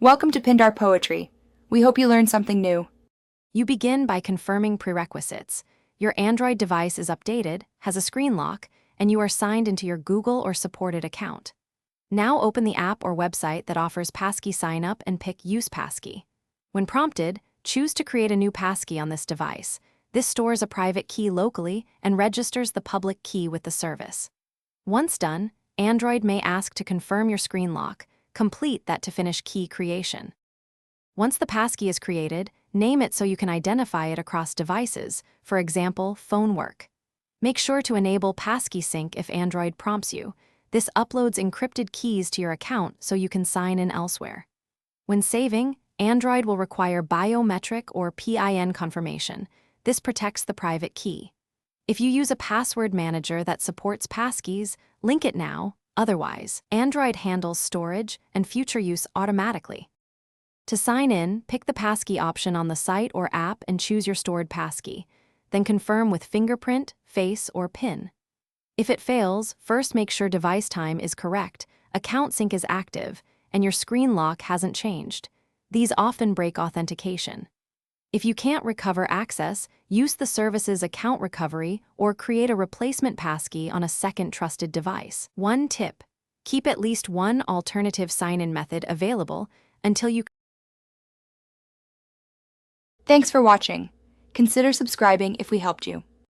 Welcome to Pindar Poetry. We hope you learned something new. You begin by confirming prerequisites. Your Android device is updated, has a screen lock, and you are signed into your Google or supported account. Now open the app or website that offers Passkey sign-up and pick Use Passkey. When prompted, choose to create a new Passkey on this device. This stores a private key locally and registers the public key with the service. Once done, Android may ask to confirm your screen lock. Complete that to finish key creation. Once the Passkey is created, name it so you can identify it across devices, for example, phone work. Make sure to enable Passkey sync if Android prompts you. This uploads encrypted keys to your account so you can sign in elsewhere. When saving, Android will require biometric or PIN confirmation. This protects the private key. If you use a password manager that supports Passkeys, link it now. Otherwise, Android handles storage and future use automatically. To sign in, pick the Passkey option on the site or app and choose your stored Passkey. Then confirm with fingerprint, face, or PIN. If it fails, first make sure device time is correct, account sync is active, and your screen lock hasn't changed. These often break authentication. If you can't recover access, use the service's account recovery or create a replacement Passkey on a second trusted device. One tip: keep at least one alternative sign-in method available until you. Thanks for watching. Consider subscribing if we helped you.